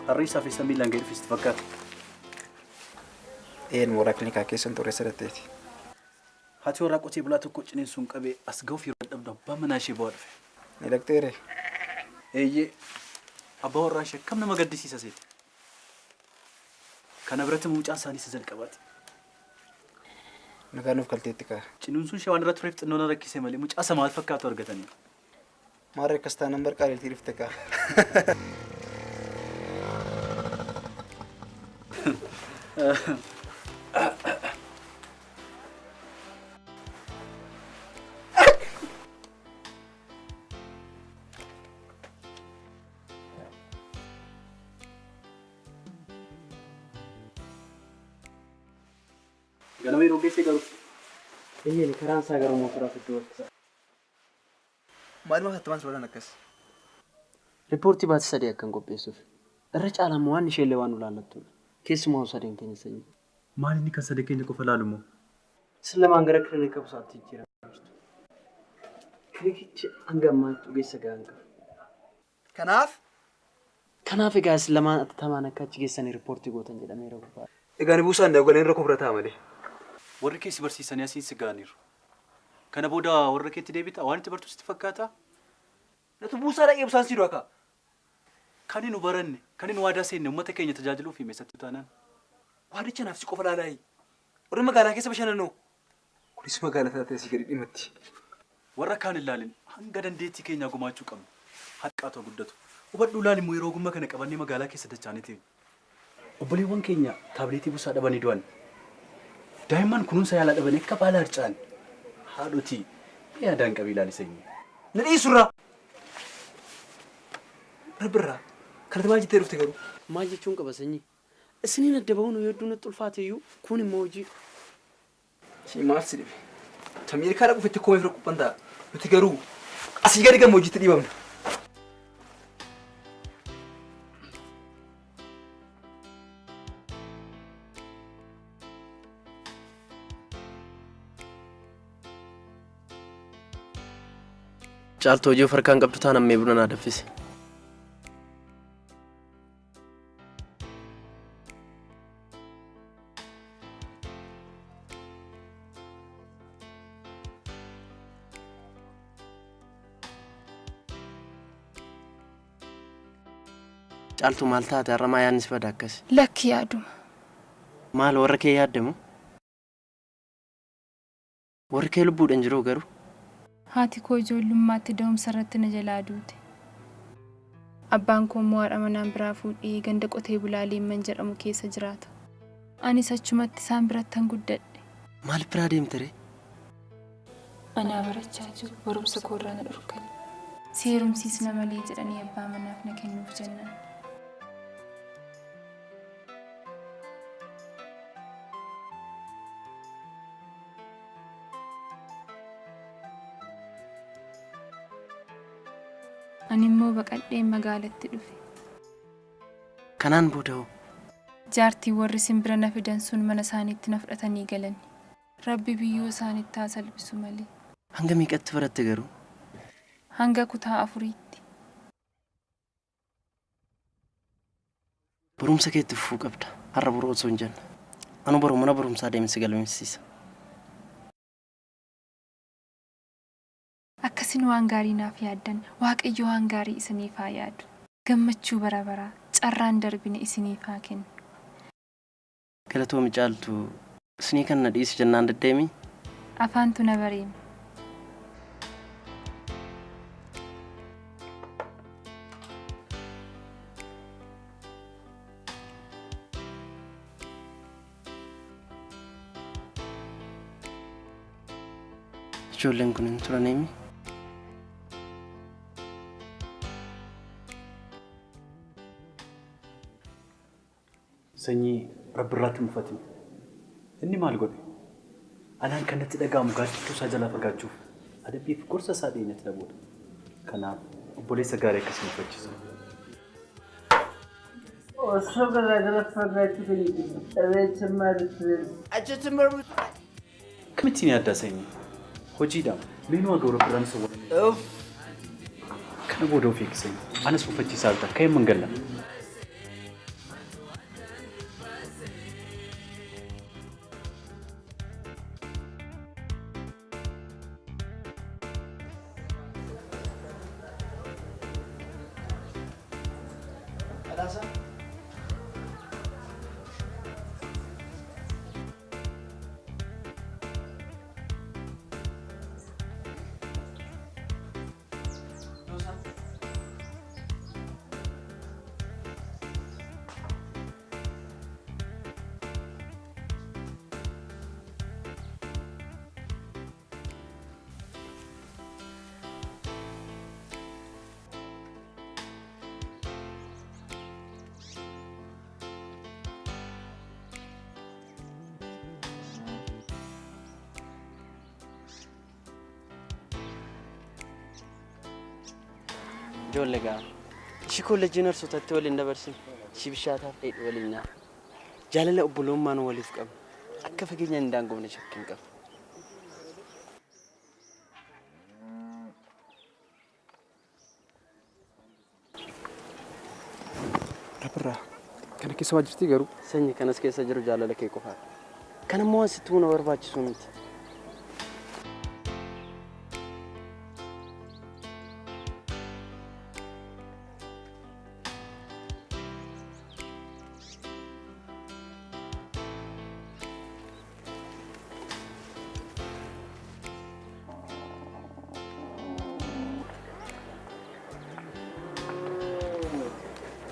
الرئيس في سمي لانجير في استفكار إيه موراكني كاكيس أنتو رسالتي هاتي وراك أتي بلا تكوش نسون كبي أسقو في رد أبدا بمناشي بعرف دكتوري إيه أبا وراشة كم نما قد سيسا سيد كان برات موجان ساني سزل كبات نكانو فكالتيتكا نسون شوان رتريفت إنه نركي سمالي موج أسمع الفكات ورقتني ما ركزت نمبر كاري تيرفتكا أنا ميرو كيسي كارو إيه نكران ساقرو موتورا في الدول ما تمان سولا نكس ريبورتي بات سادي أكن قبيسوف الرجع على موان شيء وانو لالتو كيس ما هو سادين كني سني مالي نيكا صدقيني كفلالمو سلما أنغرق كلينيكا بساتي جيرا كلينيكي أنغما تجيس أنغا كناف إجاز لما أتتمنى كتجيسني ريبورتي قوتن جدا ميرو بار إجاني بوسان ده قولين ركوب رتاملي وركي سبرسي سنياسي سجانير كان بودا وركي تدبيت أوان تبرتو استفكاتا نتبوسان أيه بوسان سيروكا كاني نبرني كاني نوادا سين وما تكيني تجادلو في مسات تانا وهذا كان نفسي كفلا علي ورما قال كيس بشانو كل اسمه قال ثلاثة سيجري إمتي وركان اللالين هنقدن ديتي كينيا قماشو كم حقاتو قدتو وبدو لالي مويرو قمما كان كباني مقالا كيس دجانتي وبلي وان كينيا تابليتي بوسا دباني دوان دائما كنون سيالا دباني كبالا رجان هادوتي يا دان قبيلا لسيني ندي سورة برا كانت ما جيت رفتي قالوا ما جيت شونك بسني السنين الدبون ويردون الطلفات يو كوني موجي شيء ما أصير تمير كارك في تكوين في ركوبندا بتجارو أسيجاري كم موجي تدي بامنا جالتو جو فركان قبطانا ميبرنا دفيس جالتو مالتا ترى يانس بداكس لك يا دوم مال وركي يادمو وركي لبود انجرو غرو هاتي كو جولما تدوم سرتنا جلادوتي أبانكم موار أمانان برافود إيه غندق قطي بلالي منجر أمو كيسا جراتا أني ساچمت سامبرتان قدد مال براديم تري أنا برچاجو ورم سكورانا الأركل سيرم سيسنا ملي جراني أبا منافنا كنوف جنان أني مو بقدي مقالة تلوفي كنان بودو جارتي ورسم برنا في دنسون من ساني تنفرتني قلني ربي بيو ساني تاسل بسمالي هنگا ميقت فرت تغرو هنگا كتا أفريتي بروم سكيت فوق أبدا هر برو سونجن أنا بروم سادي من سجل من سيسا أكسين وانغاري نافي عدن واق إيو وانغاري إسني فاياد قمتشو برا تقران دربين إسني فاكن كلتو مجالتو سنيكن نديس جنان دديمي أفانتو نبريم جولن كنن ترانيمي سني رب الرات مفتن إني ما لقولي أنا كنت تدقام قاعد تسجل فقاعد هذا بيف كورس سادين يتلبون كنا بوليس قاري كسم فجس وشغل هذا فقاعد تبني أبيت سمارة أجت مربوط كم تيني هذا سني خجيدا منو أقول رب الرات سوى كنا بودو فيك سني أنا سوف تجي سالتا كيف منقلنا Ijoollee gaa. Ishii kolleejjii narsootatti waliin dabarsine. Ishii bishaataaf dheedhi waliin nyaata. Jaalala obbolummaan waliif qabu. Akka fageenya hin daangofne shakkiin qabu. Rabirraa kana keessa waa jirti garuu. Sanyii kanas keessa jiru jaalala kee qofaadha. Kan immoo asitti huna barbaachisu miti.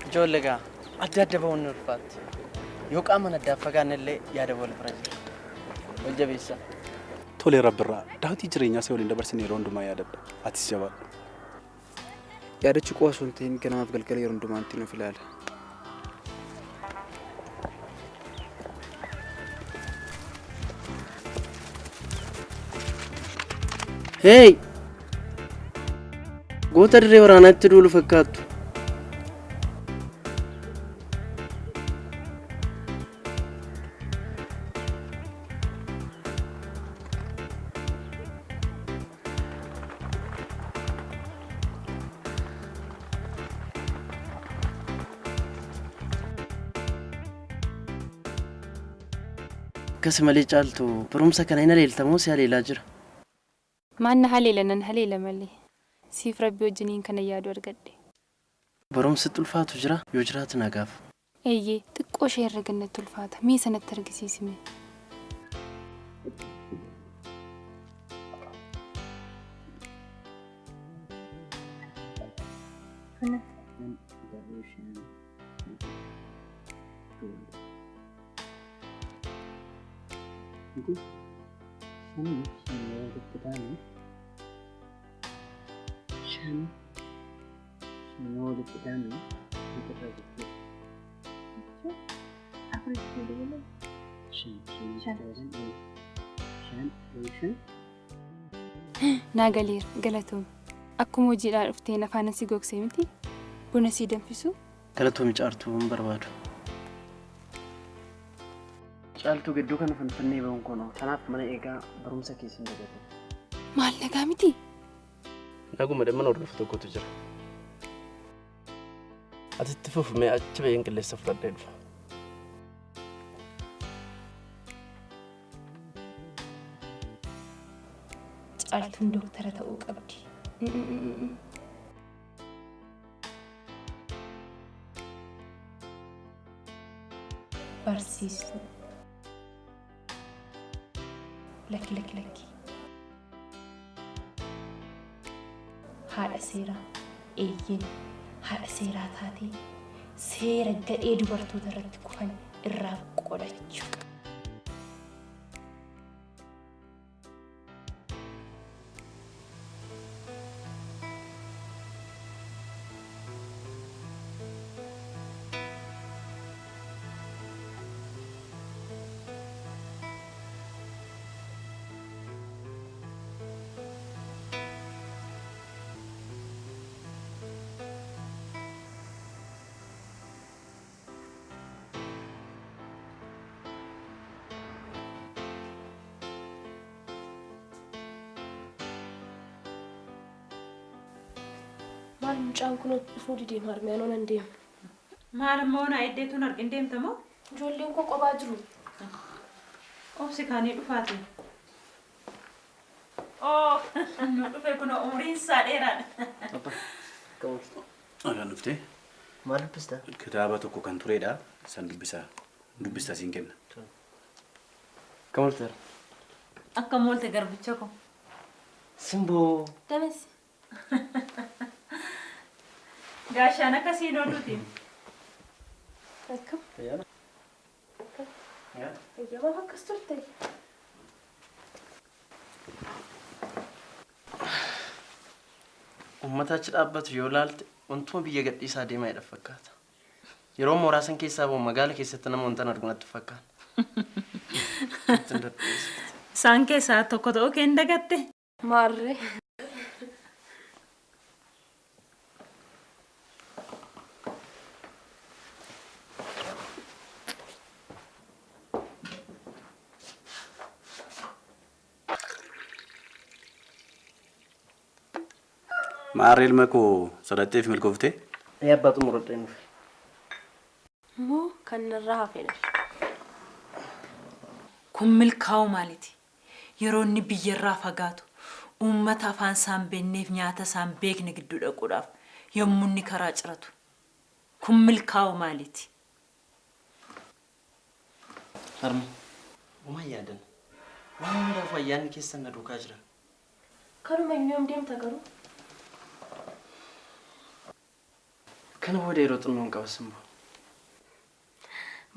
Ijoollee gaa adda adda ba'uun ni ulfaatti. Yoo qaamaan addaaf fagaanne illee yaada wal bira jira. Wal jabeessa. Tole Rabbirraa daawwitii jireenyaa isa waliin dabarsine yeroo hundumaa yaadadha. Atis jabaadhu. Yaadachuu qofa osoo hin ta'in ganamaaf galgala yeroo hundumaatti nuuf ilaala. Hey! Goota dirree waraanaatti duulu fakkaattu. Akkasumalee caaltu barumsa kana hin haleeltamoo si haleelaa jira. Maanna haleela nan haleela malee. Siif Rabbi wajjiniin kana yaadu argadhe. Barumsi ulfaatu jira yoo jiraatu nagaaf. Eeyyee xiqqoo ishee irra gannatti ulfaata. Mee sanatti argisiisime. Naagaleer galatoom akkuma hojiidhaa dhuftee afaan si gogsee miti buna si danfisu Galatoom caartuu hin barbaadu. Caaltuu gidduu kana fanfannee ba'uun kono kanaaf mana eegaa barumsa keessan dagate. Maal nagaa miti? Naguma mana hordofu tokkotu jira. Atitti fufumee achi bayyeen qilleessa fudhadhee dhufa. Caaltuun dooktara ta'uu qabdi. Barsiistuu. Lakki. Haadha seeraa eeyyeen haadha seeraa taatee seera gadhee dubartoota irratti kufan irraa qolachuu. Maal mucaan kun fuudhii deema harmiyaan onan deema. Maal immoo na iddeetuun argin deemtamoo? Ijoolleen koo qophaa jiru. Obsi kaanii dhufaati. Oh, nu dhufe kun umriin isaa dheeraadha. Alaan dhuftee? Maal dubbista? Kitaaba tokko kan turedha. San dubbista siin kenna. Kamalteera. Akka moolte garbicha ko. Simboo. Dames. Gaashaan akkasiin ooluuti. Akkam. Yaala. Eeyyama akkas turte. Uummata achi dhaabbatu yoo laalte wantuma biyya gadhiisaa deemaa jedha fakkaata. Yeroo mooraasan keessaa ba'u magaala keessatti nama wantan argu natti fakkaata. Isaan keessaa tokko ta'uu keen dagatte. Maarree. Maarreel makoo sodaatteef milkooftee? Abbaatu muradhee nuuf. Moo kan irraa hafedha. Kun milkaa'u maaliti? Yeroo inni biyyarraa fagaatu uummata afaan isaan beekneef nyaata isaan beekne gidduu dhaquudhaaf yommuu inni karaa ciratu. Kun milkaa'u maaliti? Harmi, uumaa yaadan. Waan hundaaf ayyaanni keessan na duukaa jira. Kanuma yoom deemta garuu? Kana booda yeroo xinnoon qabas immoo.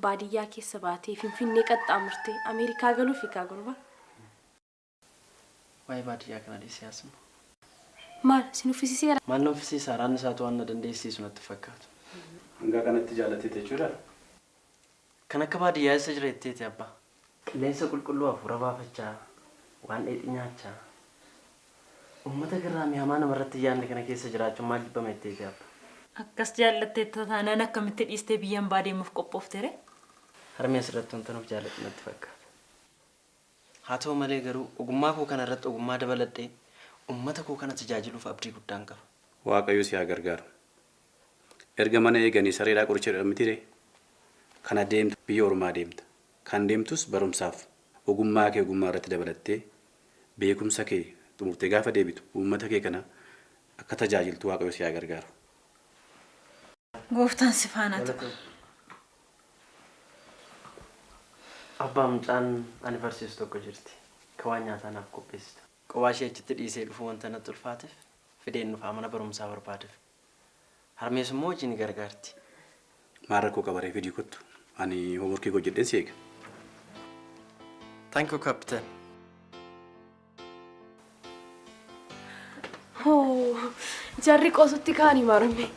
Baadiyyaa keessa baatee Finfinnee qaxxaamurtee Ameerikaa galuuf egaa gurba. Waa'ee baadiyyaa kana dhiyeessi immoo. Maal sin uffisiiseera? Maal na uffisiisa? Raanni isaatu waan na dandeessisu natti fakkaatu. Hanga kanatti jaalatee jechuudha. Kan akka baadiyyaa isa jira jetteeti abbaa. Qilleensa qulqulluu hafuura baafachaa waan dheedhi nyaachaa. Uummata giraamii hamaa namarratti yaadne kana keessa jiraachuun maal dhibbama jetteeti abbaa. Akkas jaallattee taanaan akkamitti dhiistee biyyaan baadiyyaaf qophooftere? Harmi asirratti wanta nuuf jaalatu natti fakkaata. Haa ta'u malee garuu ogummaa koo kana irratti ogummaa dabaladhee uummata koo kana tajaajiluuf abdii guddaan qaba. Waaqayyo si haa gargaaru. Erga mana eeganii sareedhaa qoricha jedhamtire kana deemtu biyya ormaa deemta. Kan deemtus barumsaaf ogummaa kee ogummaa irratti dabalattee beekumsa kee xumurtee gaafa deebitu uummata kee kana akka tajaajiltu Waaqayyo si haa gargaaru. Gooftaan si faana ta'u. Abbaa mucaan ani barsiisu tokko jirti. Ka waan nyaataa naaf qopheessitu. Qophaa ishee achitti dhiisee dhufuu wanta natti ulfaateef fideen dhufaa mana barumsaa barbaadeef. Harmees immoo hojii ni gargaarti. Maarra koo qabaree fidii kottu. Ani hoomworkii koo jedheen si eega. Thank you, Captain. Jarri qoosutti kaanii marme.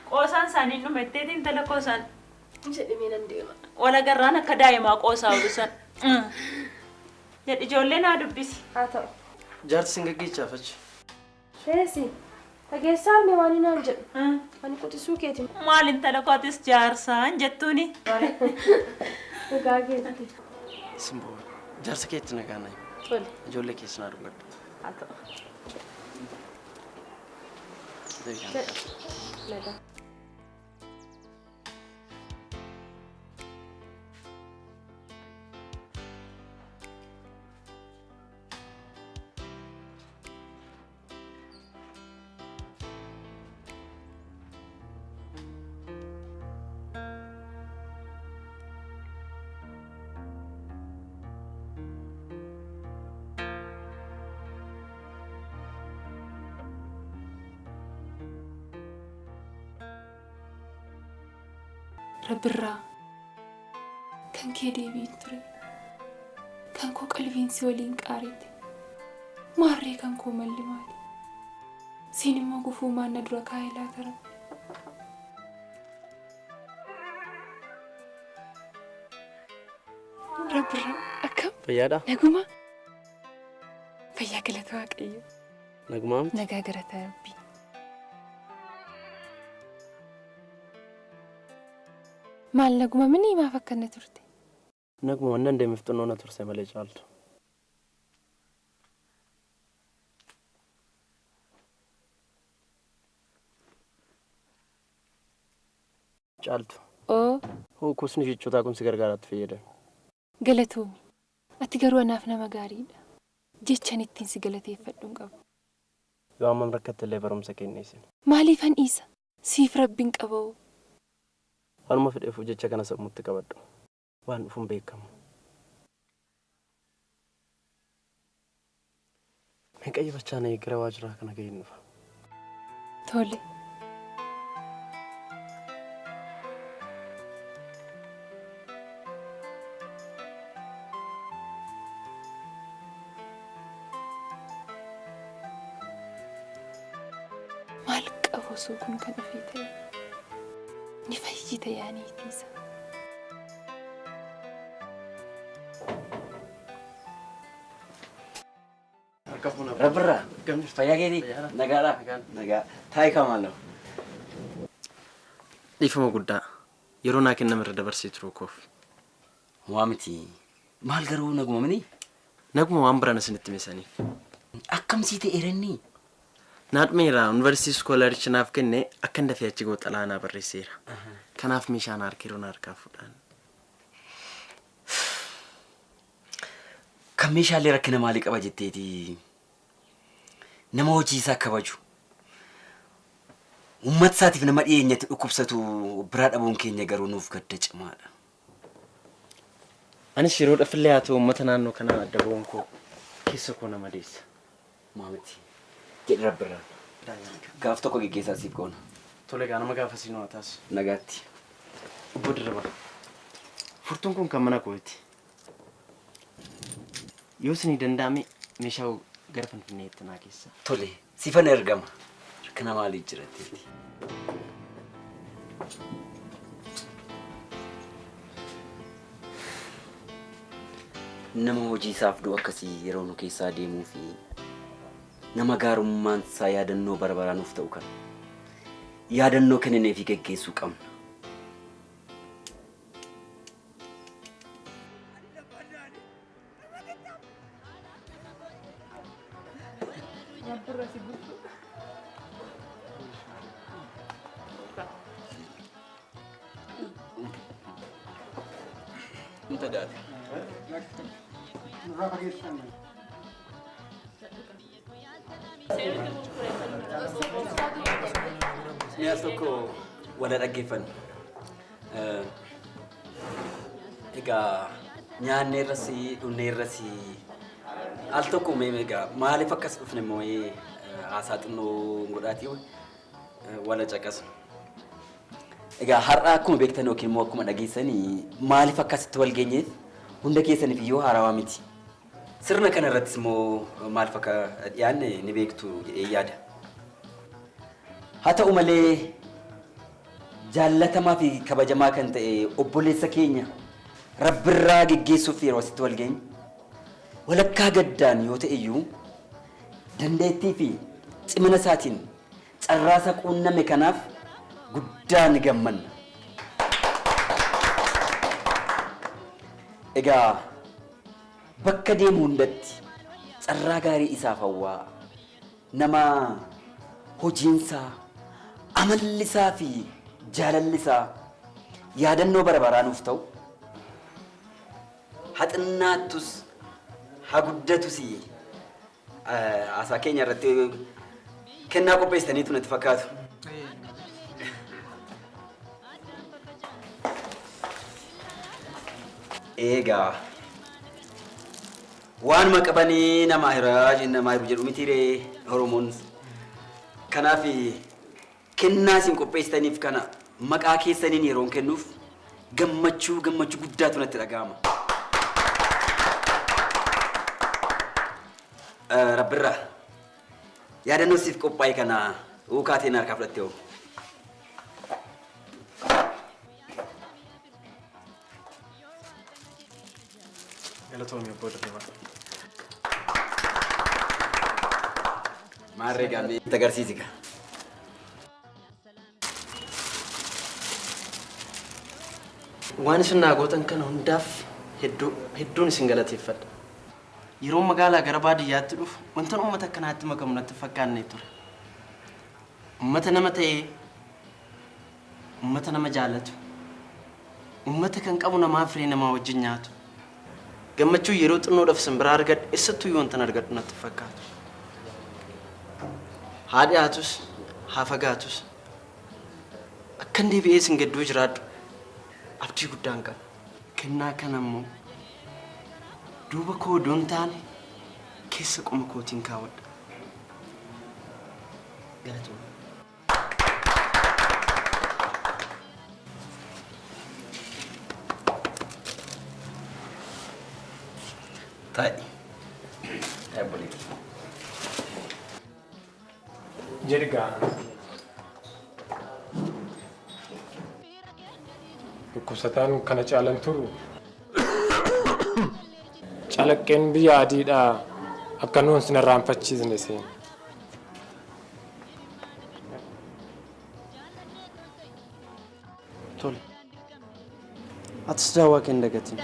Qoosaan isaanii dhumetteetiin intala qoosaan. Jedhimee nan deema. Wala garraan akka daa'imaa qoosaa oolusan. Jedhi ijoollee naa dubbisi. Haa ta'u. Jaarti sin gaggeessaaf achi. Sheesi. Dhageessaa mee waan naan jedhu. Ani quxisuu keeti. Maal intala kootis jaarsaan jettuuni? Egaa keetti. Simboo jaarsa keetti nagaa nayi. Tole. Ijoollee keessa naa dubbadhu. Haa ta'u. Nagaa. Rabbirraa kan kee deebiin ture kan koo qalbiinsi waliin qaarite maarree kan koo malli maali siin immoo gufuu maanna dura kaa'ee laata rabbi. Rabbirraa akkam Fayyaadhaa? naguma fayyaa galata waaqayyo Nagumaa miti? nagaa galata rabbii. Maal naguma minii maaf akkana turte? Naguma wannan deemeef xinnoo na turse malee caaltu. Caaltu. Oo Kusni jechoota kun si gargaaraatti fayyadame. galatoomi. Ati garuu anaaf nama gaariidha. Jechaan ittiin si galateeffadhuun qabu. Yoo amman rakkatti illee barumsa kenneessin. Maaliifan isa? Siif rabbiin qaba'u. Waanuma fedheefu jecha kana sammuutti qabadhu. Waan dhufuun beekamu. Meeqa bachaa na eegira waajiraa kana ga'een dhufa. Tole. Maal qabu osoo kun kan ofii ta'e ni fayyita yaaniitiisa. Rabbirraa fayyaa keetii nagaadhaa nagaa taa'ee kamaaloo. Dhiifama guddaa yeroo naa kenname irra dabarsee turuu koof. Waa miti maal garuu naguma mini? Naguma waan biraan isinitti meesaniif. Akkamsii ta'e erenni? Naadmeera University Scholarship naaf kenne akka ndafee achi gooxalaanaa barreesseera. Kanaaf meeshaan harkiroon harkaa fudhan. Kan meeshaalee rakkina maalii qaba jetteeti? Nama hojii isaa kabaju. Uummat isaatiif nama dhiyeenyatti dhukkubsatu biraa dhabuun keenya garuu nuuf gadda cimaadha. Anis yeroo dhafillee haa ta'u uummata naannoo kanaa adda ba'uun koo keessa koo nama deessa. Maamiti jedhi rabbirraa. Gaaf tokko geggeessaa siif goona. Tole gaa nama gaafa siinoo taas. Nagaatti. Obbo Dirriba. Furtuun kun kan mana kooti. Yoo isin danda'ame meeshaa gara Finfinneetti naa keessa. Tole siifan ergama. Rakkina maalii jiratti? Nama hojii isaaf du'a akkasii yeroo nu keessaa deemuu fi nama gaarummaan isaa yaadannoo barbaraanuuf ta'u kan yaadannoo kennee fi geggeessuu qabna. Mi'a tokko wala dhaggeeffannu. Egaa nyaanne irratti dhunne irratti al tokko egaa maaliif akkas dhufne immoo haasaa xinnoo godhaatii wala caqasu. Egaa har'a akkuma beektan yookiin immoo akkuma dhageessanii maaliif akkasitti wal geenyeef hunda keessaniif iyyuu haarawaa miti. Sirna kana irrattis immoo maaliif akka dhiyaanne ni beektu jedhee yaada. Haa ta'u malee jaallatamaa fi kabajamaa kan ta'e obboleessa keenya rabbirraa geggeessuuf yeroo asitti wal geenye walakkaa gaddaan yoo ta'e iyyuu dandeettii fi cimina isaatiin carraasa quunname kanaaf guddaa ni gammanna. Egaa bakka deemu hundatti carraa gaarii isaaf hawwaa nama hojiinsaa amallisaa fi jaalallisaa yaadannoo barbaraanuuf ta'u haxinnaattus haa guddatus haasaa keenya irratti kennaa qopheessaniitu natti fakkaatu. Egaa waanuma qabanii namaa hiru jedhu mitiiree Oromoon. Kanaaf kennaa isin qopheessitaniif kana maqaa keessaniin yeroon kennuuf gammachuu guddaatu natti dhaga'ama. Rabbirraa yaadannoo siif qophaa'e kana ukaateen harkaa fudhattee hoo? Galatoomii obbo Dirriba. Maarree gaamee itti agarsiisi gaa. Waan isin naa gootan kana hundaaf hedduun isin galateeffadha. Yeroo magaalaa gara baadiyyaatti dhufu wanta uummata akkanaatti makamu natti fakkaanne ture. Uummata nama ta'ee, uummata nama jaallatu, uummata kan qabu namaa firee namaa wajjin nyaatu. Gammachuu yeroo xinnoodhaaf isin biraa argadhe eessattuu yoo wantan argadhu natti fakkaatu. Haa dhiyaatus haa fagaatus akkan deebi'ee isin gidduu jiraadhu abdii guddaan qaba. Kennaa kana immoo duuba koo odoon taane keessa qoma kootiin kaawwadha. Galatoomii. Ta'i boleh. Jirga. Dhukkubsataan kana caalan turu. Calaqqeen biyya adiidhaa akka nuun sin irraanfachiisne seen. Tole. Atis daawwaa kee hin dagatin.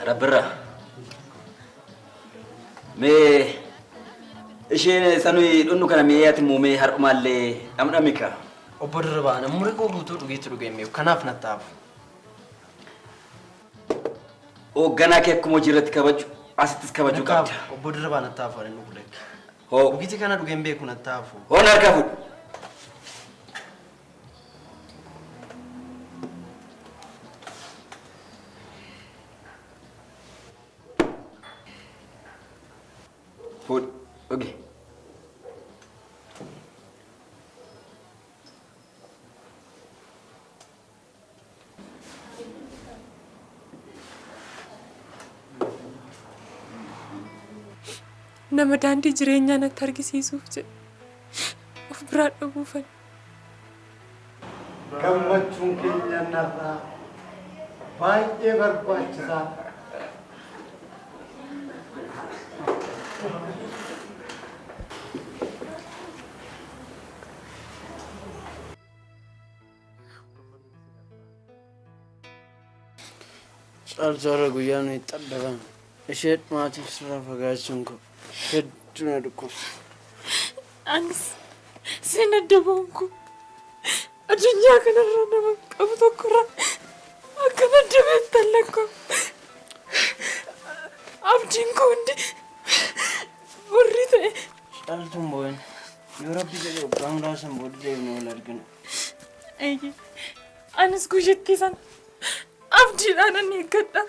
Rabbirra. Mee isheen sanui dhunnu kana mee yaati muumee har'umaallee dhamdhamika. Obbo Dirribaa namni koo guutuu dhugiitti dhugeemee kanaaf nattaaf. Hoogganaa kee akkuma hojii irratti kabaju asittis kabajuu qabda. Obbo Dirribaa nattaaf waan inni kuleek. Hoo dhugiitti kana dhugeen beeku nattaafu. Hoon harka fuudhu. Food. Okay. Nama daandii jireenyaa natti argisiisuuf jedhe of biraa dhabuufan. Gammachuun keenya narraa baay'ee barbaachisaa. Caalchaarra guyyaa nuyi xaddaban ishee maatiif sirraa fagaachuun koo hedduu na dhukkubsa. Anis siin adda ba'uun kun addunyaa kanarra nama qabu tokkorraa akka adda beektan lakkoo abdiin koo hundi warri ta'e. Caaltuun boo'in yoo rabbi jedhe waggaa muraasan booda deemnee wal argina. Eeyyee anis guyyattii sana abdiidhaan ani eeggadha.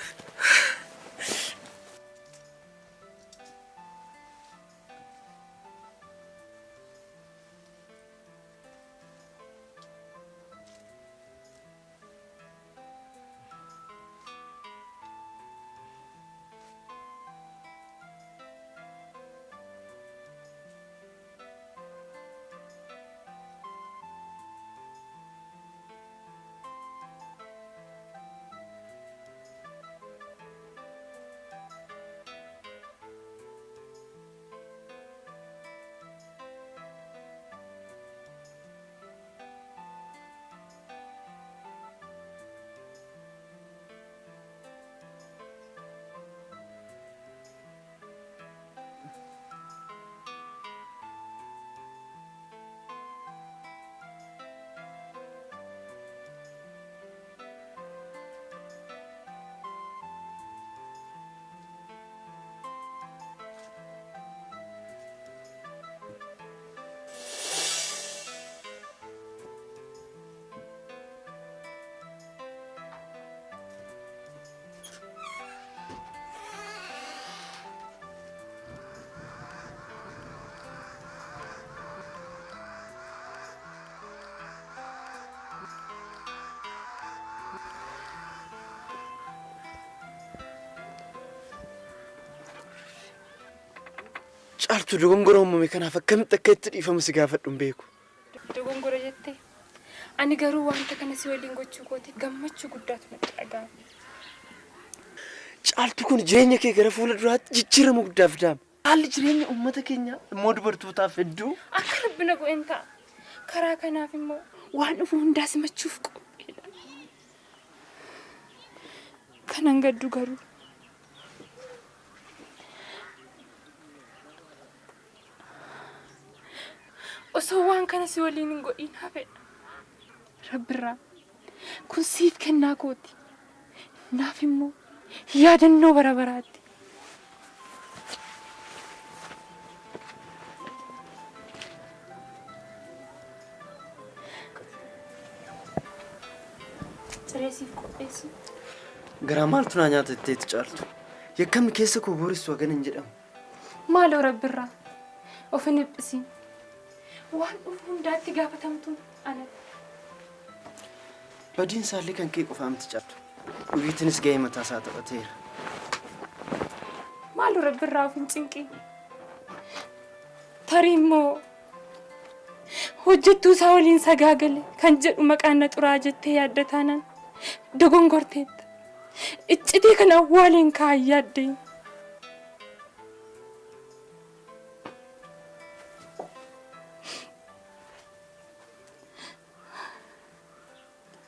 Caaltuu dogongora uumame kanaaf akkamitti akka itti dhiifamu si gaafadhu hin beeku. Dogongora jettee ani garuu wanta kana si waliin gochuu kootiif gammachuu guddaatu natti dhaga'ama. Caaltuu kun jireenya kee gara fuula duraatti jijjiirama guddaa fidaama. Haalli jireenya uummata keenyaa immoo dubartootaaf hedduu akka rabbina bu'een ta'a. Karaa kanaaf immoo waan dhufu hundaa simachuuf qophiidha. Kanan gaddu garuu osoo waan kana si waliin hin godhin hafedha. Rabbirraa kun siif kennaa kooti. Naaf immoo yaadannoo bara baraatti. Siree siif qopheessu. garaa maaltu naa nyaata itteetti Caaltu. Yakkamni keessa koo boorisu hagan hin jedhamu. Maaloo Rabbirraa of hin dhiphisiin. Waan dhufu hundaatti gaafatamtuun anatti. Badiin isaallee kan kee qofaa miti Caaltu. Dhugiitinis gahee mataa isaa taphateera. Maaloo Rabbirraa of hin cinqiin. Tarii immoo hojjettuu isaa waliin sagaagale kan jedhu maqaan na xuraa jettee yaadda taanaan dogongorteetta. Iccitii kan awwaaliin kaa'an yaaddee.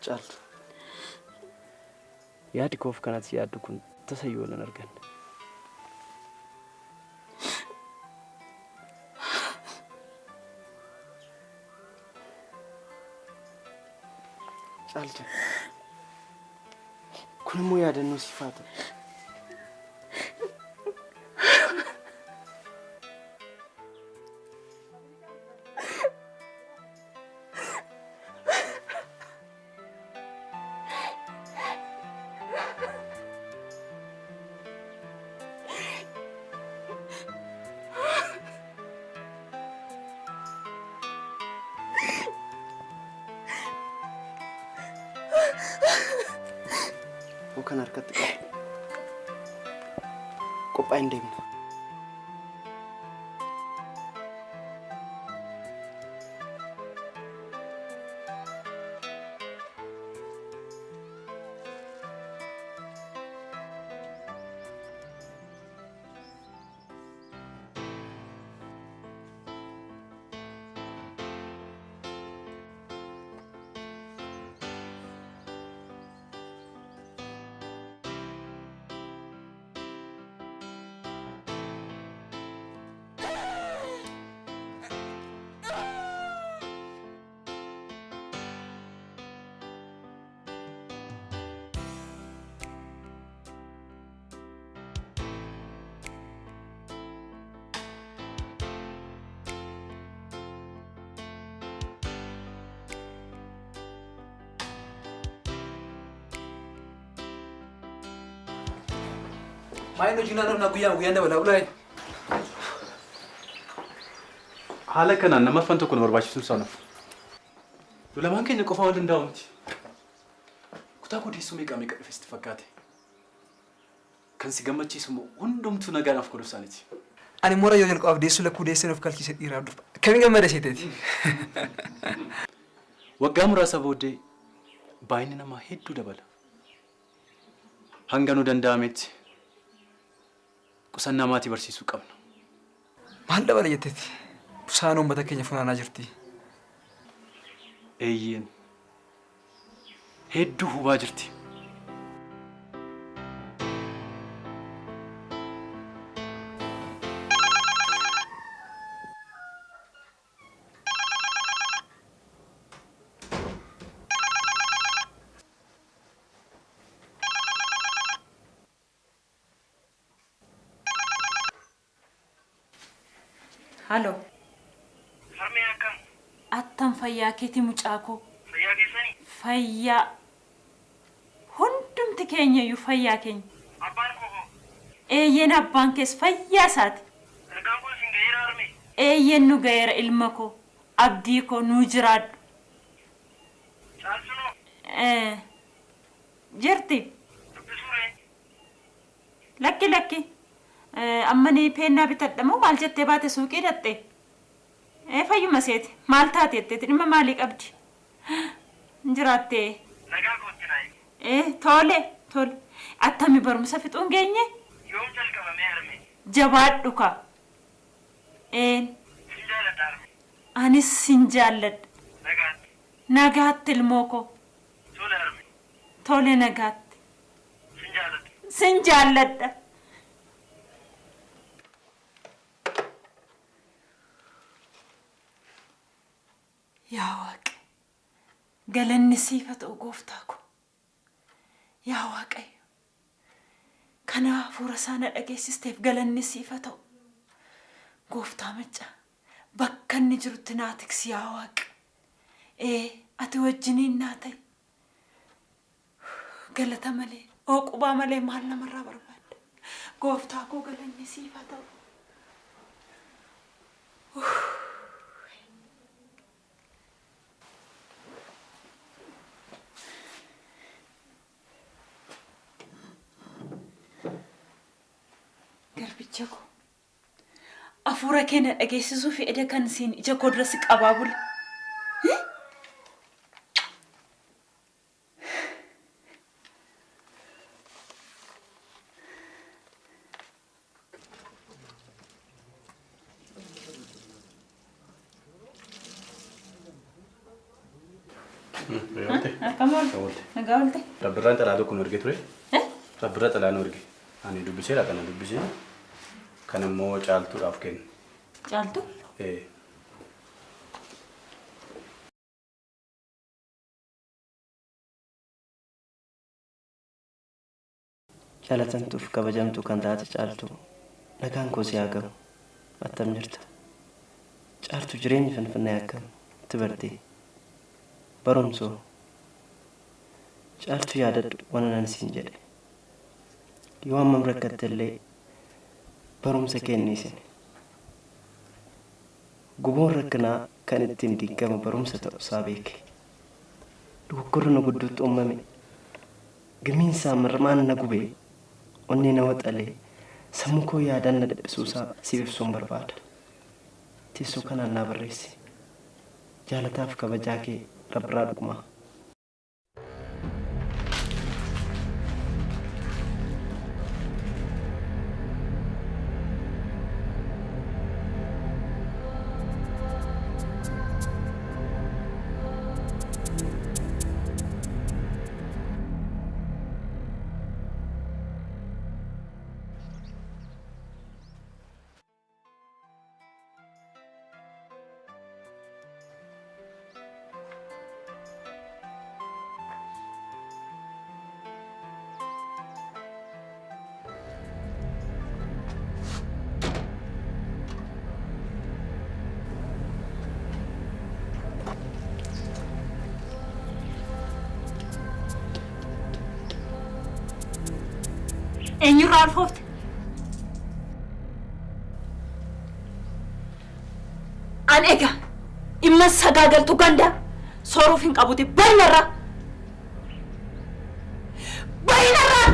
Caaltu. yaadi koof kanatti yaaddu kun tasayyoolan argan. Caaltu kun immoo yaadannoo sifaata. Bukan harkat kopain dem. Main ujina na guyaan dabala ulai. Haala kanaan nama fan tokko barbaachisu sanaaf. Lamaan keenya qofa wal danda'amti. Kutaa gudeessuu meeqa dhufesti fakkaate. Kan si gammachiisu hundumtuu nagaadhaaf godhu isaaniiti. Ani mura yoo jalqabaaf deessuu lakkuu deessan of kalchiise dhiiraa dhufa. Kamiin gammada seeteeti. Waggaa muraasa booddee baay'inni namaa hedduu dabala. Hanga nu danda'ametti qusannaa maatii barsiisuu qabna. Maal dabala jetteeti? Busaan uummata keenya funaanaa jirti. Eeyyeen hedduu hubaa jirti. Halo. Harmee akkam? Attam fayyaa keeti mucaakoo. Fayyaa keessanii? Fayyaa. Hundumti keenya iyyuu fayyaa keenya. Abbaan koo hoo? Eeyyeen abbaan kees fayyaa isaati. Ergaan kun isin gaheera harmee? Eeyyeen nu gaheera ilma koo. Abdii koo nuu jiraadhu. Caalsunoo? Jirti. Dubbisuuree? Lakki. Ammanii peennaa bitadhamoo maal jettee baate suuqii dhatte? Fayyuma seeti. Maal taate jetteeti dhimma maalii qabdi? Jiraattee. Nagaa kootti naayi. Tole. Attami barumsa fixuun geenye? Yoom jalqabamee harmee? Jabaadhu ka. Sin jaalladha harmee? Anis sin jaalladha. Nagaatti? Nagaatti ilmoo koo. Tole harmee? Tole nagaatti. Sin jaalladha? Sin jaalladha. Yaa Waaqe, galanni siifa ta'u gooftaa ko. Yaa Waaqayyo, kana hafuura isaana dhageessisteef galanni siifa ta'u. Gooftaa maccaa, bakka inni jirutti naa tiksi yaa Waaqe. Ati wajjiniin naa ta'i. Galata malee, oqubaa malee maal namarraa barbaadda? Gooftaa koo galanni siifa ta'u. Garbicha koo hafuura keenya dhageessisuu fi eda kan siin ija koo dura si qabaa bula. Akkam oolte? Nagaa oolte? Dabbirraan xalayaa tokko nu ergee ture. Rabbira xalaan urge. Ani dubbiseera kana dubbisee. Kan immoo caaltuudhaaf kenna. Caaltu? Jaalatamtuuf kabajamtuu kan taate caaltu nagaan koo si haa gahu attam jirta. Caaltu jireenya Finfinnee akkam itti bartee barumsoo caaltu yaadadhu waan nan siin jedhe yoo hammam rakkatte illee barumsa kenniisine guboon rakkinaa kan ittiin diigama barumsa ta'u isaa beeke dogoggorri nu gidduutti uumame gimiinsaa mirmaan na gubee onni na waxalee sammuu koo yaadaan na dhiphisuusaa siif ibsuun barbaada. Teessoo kanaan naa barreessi. Jaalataaf kabajaa kee Rabbiraa dhugumaa. Eenyurraa alfoofte? An egaa imma sagaagaltu ganda sooruuf hin qabuti baynarraa. Baynarraa!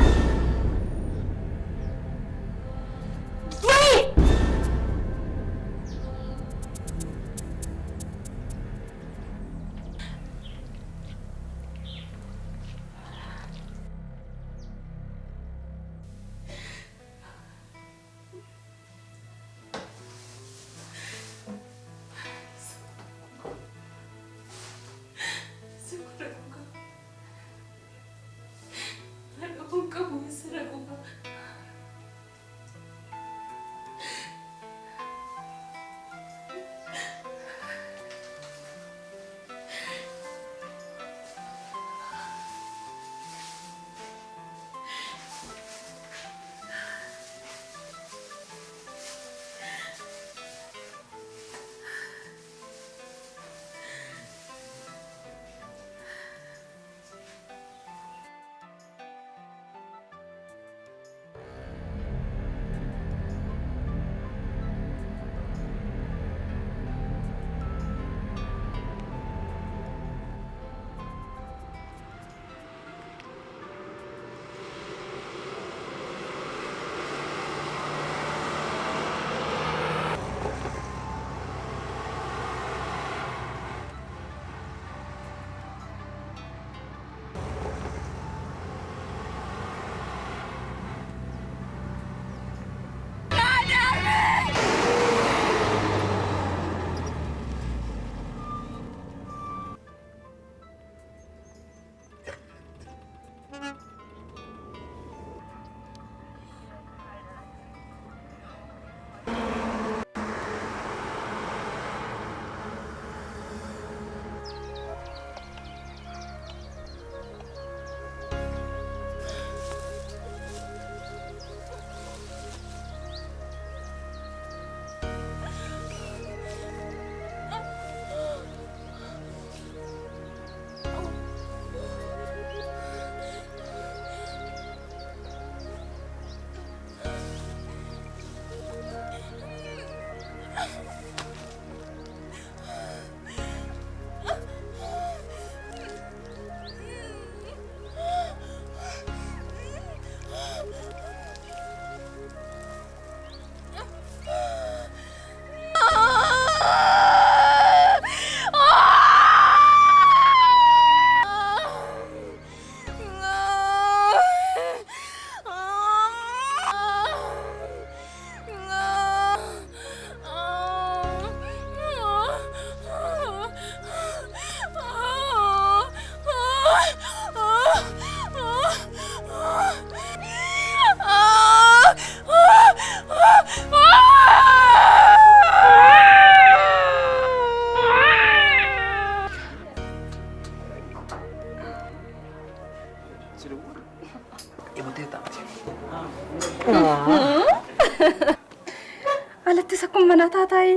sakkum mana taatai.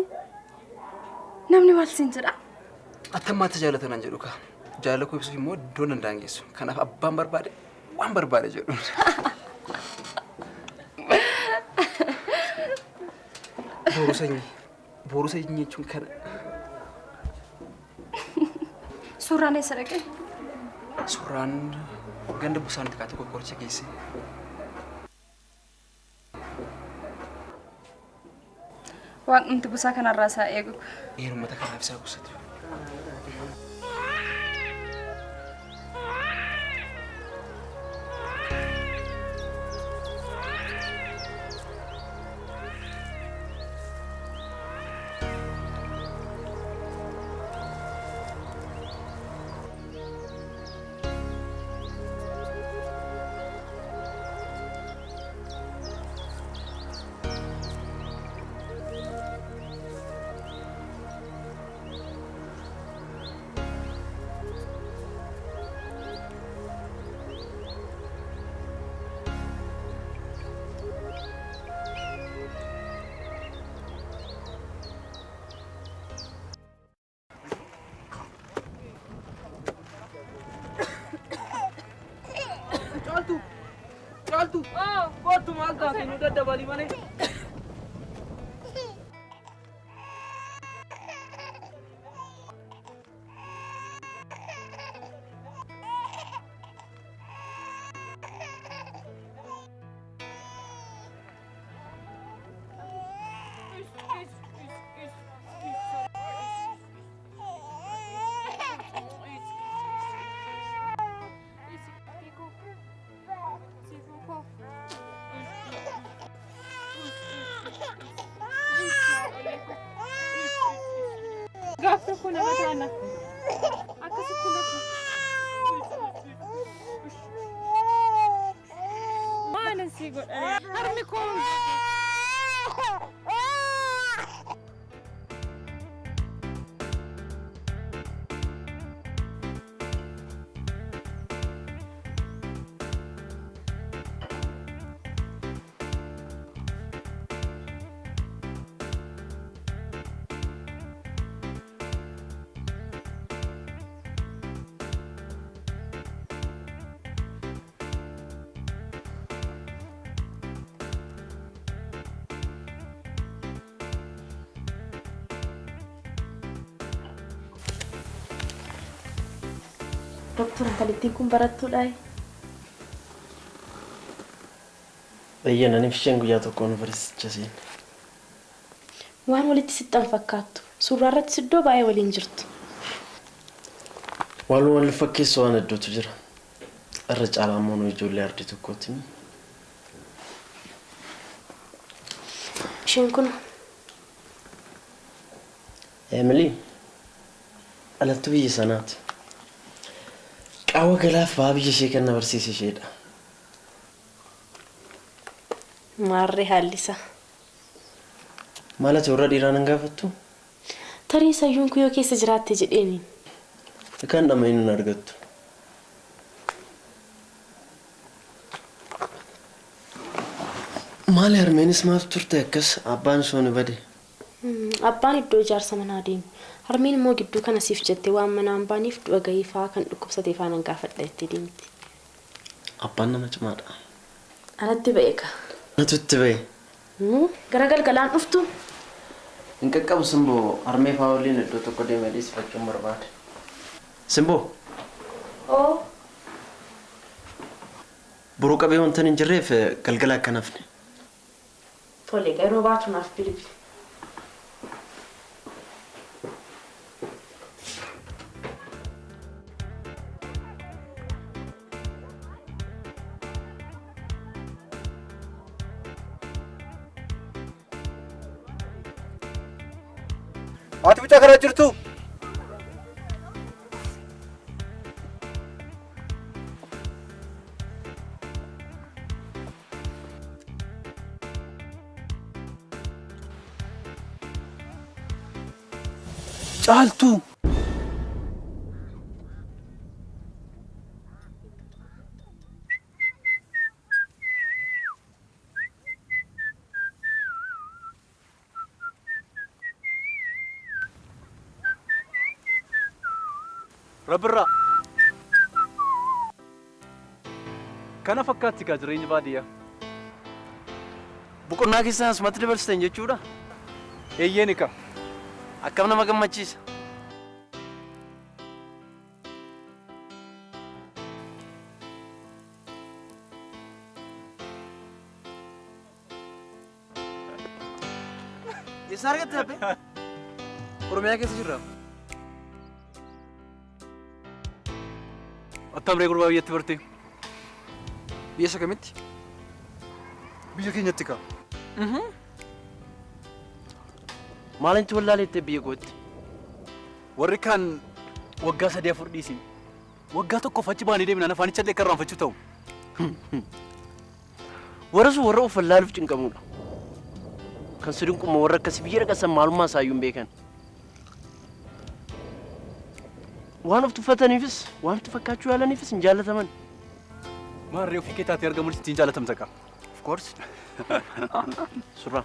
Namni maal siin jedha? Attammaatti jaalatan an jedhu ka. Jaalala koo ibsuuf immoo iddoon hin daangessu. Kanaaf abbaan barbaade waan barbaade jedhu. Boru sanyii jechuun kana. Suuraan eessa dhaqe? Suuraan ganda busaan xiqqaa tokko qoricha keesse. Waaqni busaa kanarraa isaa eegu. Uummata kanaaf isaa qusatu. Caaltu. Kootu maal taate nu daddabali malee. Gaffa kuna batana. Akkasitti lafa. Maal si godhani? Harmi koo. Doktor intalittiin kun barattuudha. Ayyan ani fisheen guyyaa tokkoon barsiicha siin. Waan walitti sixxan fakkaattu. Suuraa irratti iddoo baay'ee waliin jirtu. Wal fakkeessu waan hedduutu jira. Irra caalaa immoo nu ijoollee ardii tokkooti. Isheen kun Emily alattu biyya sanaati. Qaawwa galaaf baa biyya ishee kan na barsiise isheedha. maarree hallisa. Maal ati warra dhiiraan hin gaafattu? Tarii sayyuun kuyoo keessa jiraatte jedheeni. Kan dhamma hin argattu. Maali harmeenis maaf turte akkas abbaan sooni bade? Abbaan iddoo ijaarsa manaa deemu. Harmeen immoo gidduu kana siif jettee waan manaan baaniif du'a gahii fa'aa kan dhukkubsatee faanan gaafadha jettee deemti. Abbaan nama cimaadha. Anatti ba'eeka. Natutti ba'e. Gara galgalaan dhuftu. Hin qaqqabu Simboo harmee fa'aa waliin iddoo tokko deemee dhiisifachuun barbaade. Simboo. Oo. Buruu qabee wanta hin jirreef galgala akka nafne. Tole garuu baatu naaf bilbi. Ati bicha kana jirtu. Caaltu. Rabbirraa. Kana fakkaatti gaa jireenya baadiyyaa. Boqonnaa keessaa asumatti dabarsitan jechuudha. Eeyyeen ika. Akkam nama gammachiisa. Eessa argatte abbe? Oromiyaa keessa jirra. Attamree gurbaa biyyatti bartee. Biyya isa kamitti? Biyya keenyatti kaa. Maalinti wallaaleettee biyya gootti? Warri kaan waggaa 3-4 dhiisin. Waggaa tokkoof achi baanii deemnaan afaanicha illee kan raanfachuu ta'u. Warra sun warra of wallaaluuf cinqamudha. Kan sidinquma warra akkasii biyya dhaqasan maalummaa isaayyuu hin beekan. Waan of tuffataniifis waan itti fakkaachuu yaalaniifis hin jaallataman. Maarree ofii kee taatee argamuun ittiin jaalatamta kaa. Of course. Surraa.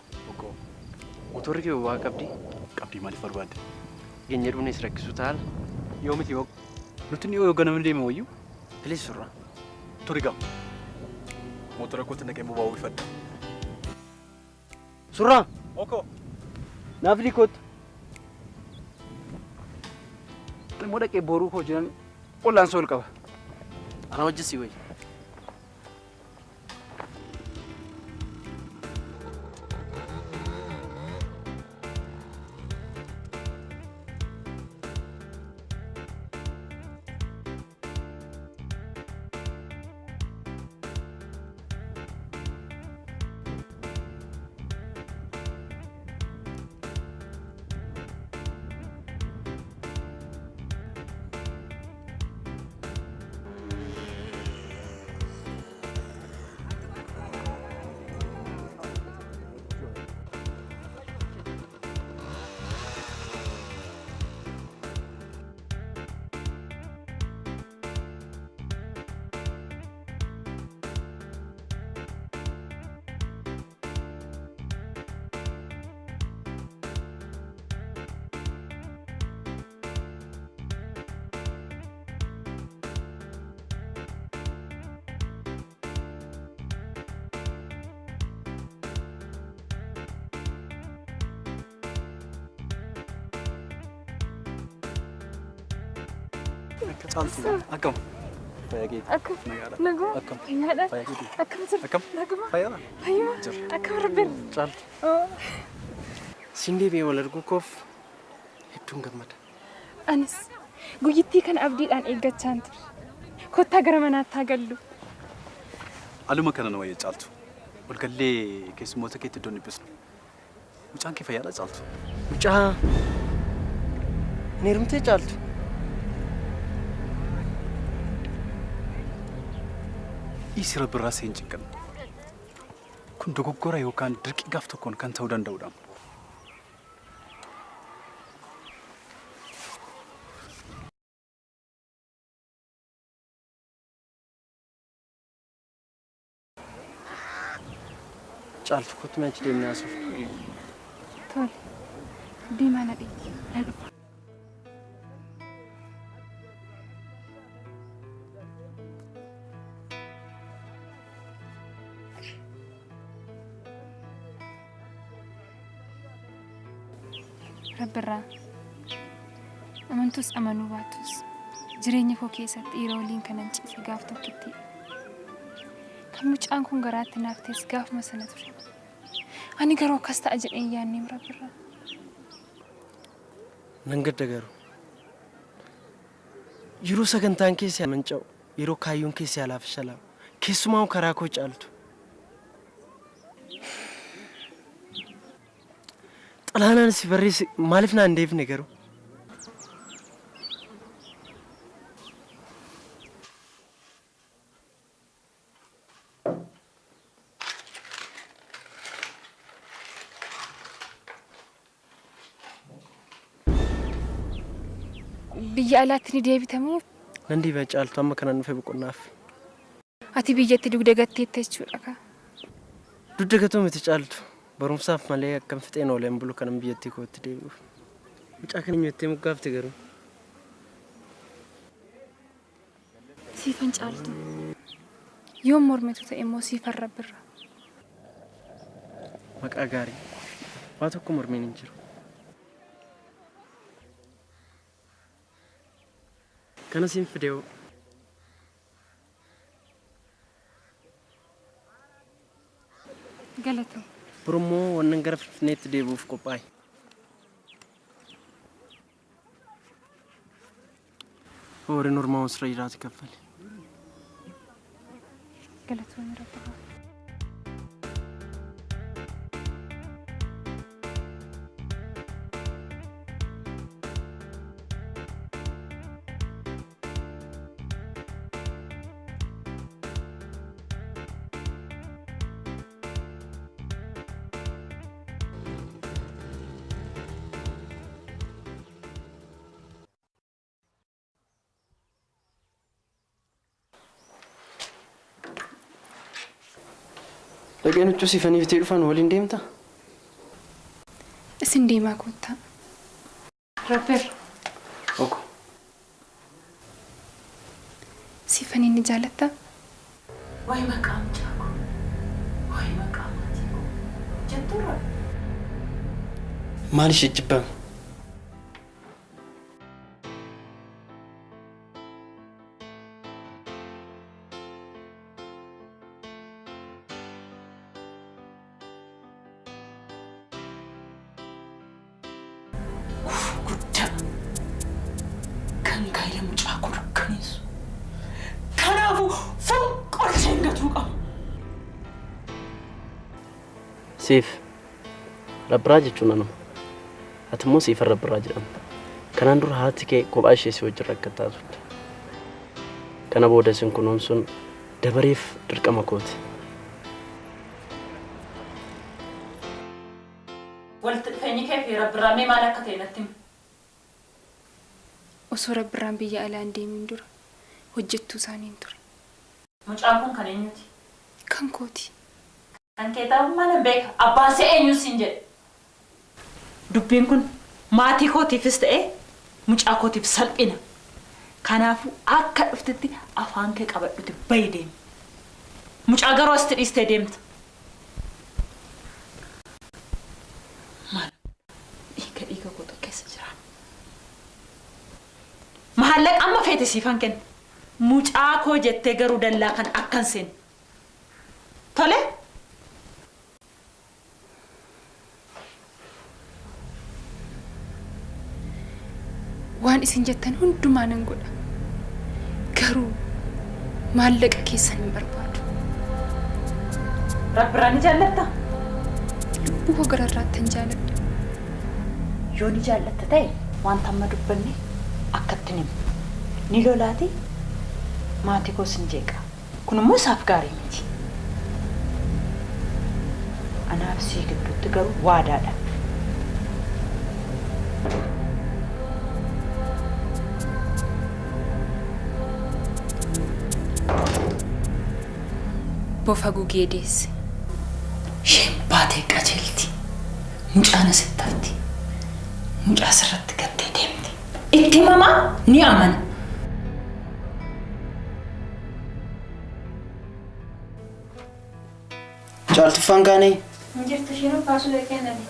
Motorri kee waa qabdi. Qabdii maaliif barbaadde? Eenyu dhuunis rakkisu taala. Yoo miti yoo nuti ni yoo ganamni deeme wayyuu. Bilis surraa. Turi gaa. Motora kootti naqee boba'uu ifadha. Surraa. Oko. Naaf liikoota. Immoo dhaqee boruu koo jiran ollaan sool qaba. Ana wajjisii wayyi. Caaltu akkam. Fayyaa keeti. Akkam. Naguma. Akkam. Nyaadha. Fayyaa keeti. Akkam jirtu. Akkam. Naguma. Fayyaa. Fayyuma. Akkam rabbiin. Caaltu. Siin deebi'ee wal arguu koof hedduun gammada. Anis guyyittii kana abdiidhaan eeggachaa ture. Kottaa gara manaatti haa gallu. Aluma kana na wayya caaltu. Walgallee keessummoota keetti iddoo nibbisnu. Mucaan kee fayyaadha caaltu. Mucaa. Ni hirmtee caaltu. Isi Rabbirraa seen cinqan. Kun dogoggora yookaan dirqii gaaf tokkoon kan ta'uu danda'udha. Caaltu kottu mee achi deemnee haasofna. Tole. Diimaa na dhiibbaa. Na dhufa. Rabbirraa amantus amanuu baatus jireenya koo keessatti dhiira waliin kanan ciise gaaf tokkitti kan mucaan kun garaatti naaftees gaafuma sana ture. Ani garuu akkas ta'a jedheen yaanneem Rabbirraa. Nan gadda garuu yeroo sagantaan keessaa manca'u yeroo kaayyoon keessaa laaf shalaamu keessumaa karaa koo caaltu. Xalaanaan si barreesse maaliif naan deebine garuu? Biyya alaatti ni deebitamu. Nan deebi'a caaltu amma kana dhufe boqonnaaf. Ati biyyatti dugda gatteetta jechuudha kaa. Dugda gatoo miti caaltu. Barumsaaf malee akkam fixeen ooleen bulu kanan biyyattii kootti deebi'uuf. Mucaa kana nyaatee moggaafte garuu. Siifan caaltu. Yoom mormitu ta'e immoo siifan rabbirra. Maqaa gaarii. Waa tokko mormiin hin jiru. Kana siin fidee Galata. Oromoo wannan gara Finfinneetti deebi'uuf qophaa'e. Horiin Oromoo sirra jiraatu kaffale. Galatoonni rabbirraa. Dhaqeen huccuu siifanii bitee dhufan waliin deemta? Isin deemaa koottaa. Rabbir. Oko. Siifanii ni jaalattaa? Wayi maqaan jaako. Wayi maqaan jaako. Jettura. Maal ishee jibbame? Siif rabbiraa jechuun anuma. Ati immoo siif rabbiraa jedhamta. Kanaan dura haati kee kophaa ishee si wajjin rakkattaa turte. Kana booda isin kunuunsuun dabareef dirqama kooti. Walitti dhufeenyi kee fi rabbiraa mee maal akka ta'e natti himi? Osoo rabbiraan biyya alaa hin deemin dura hojjettuu isaaniin ture. Mucaan kun kan eenyuti? Kan kooti. Kan kee ta'uu mana beeka. Abbaan see eenyu siin jedhe. Dubbiin kun maatii kootiifis ta'e mucaa kootiif salphina. Kanaafuu akka dhuftetti afaan kee qabadhuti bayi deemi. Mucaa garuu asitti dhiistee deemta. Maal? Dhiiga kootu keessa jira. Maallaqa amma feete siifan kenna. Mucaa koo jettee garuu dallaa kan akkan seenu. Tole? Waan isin jettan hundumaa nan godha. Garuu maallaqa keessan hin barbaadu. Rabbiraan ni jaallatta? Lubbuu gararraatti hin jaalladhu. Yoo ni jaallatta ta'e wanta amma dubbanne akkatti himu. Ni lolaati maatii koos hin jeeqa. Kun immoo isaaf gaarii miti. Anaaf sii gidduutti garuu waadaadha. Bofa gugee deesse. Isheen baatee qajeelti. Mucaan asitti mucaa asirratti gattee deemti. Itti himamaa ni amana. Caaltuffaan gaanee? Hin jirtu isheen baasuu kennani.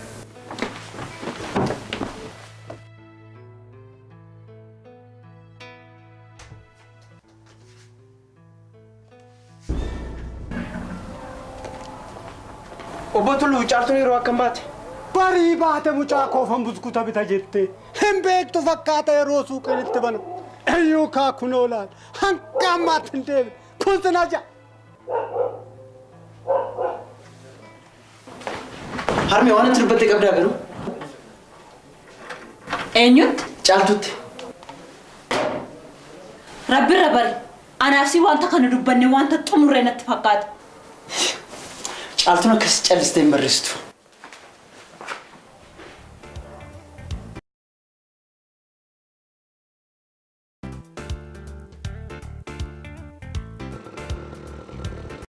Obbo Tullu caaltuun yeroo akkam baate? Barii baate mucaa koofan buskuta bita jette. Hin beektu fakkaata yeroo suuqeen itti banu. Eeyyuu kaa kunoo laal. Hanga ammaatti hin deebi. Kun sinaa ja'a. Harmee waan itti dubbattee qabdaa garuu? Eenyutti? Caaltutti. Rabbirra bari. Anaaf si wanta kana dubbanne wanta xumurree natti fakkaata. Caaltuun akkas callistee hin barreessitu.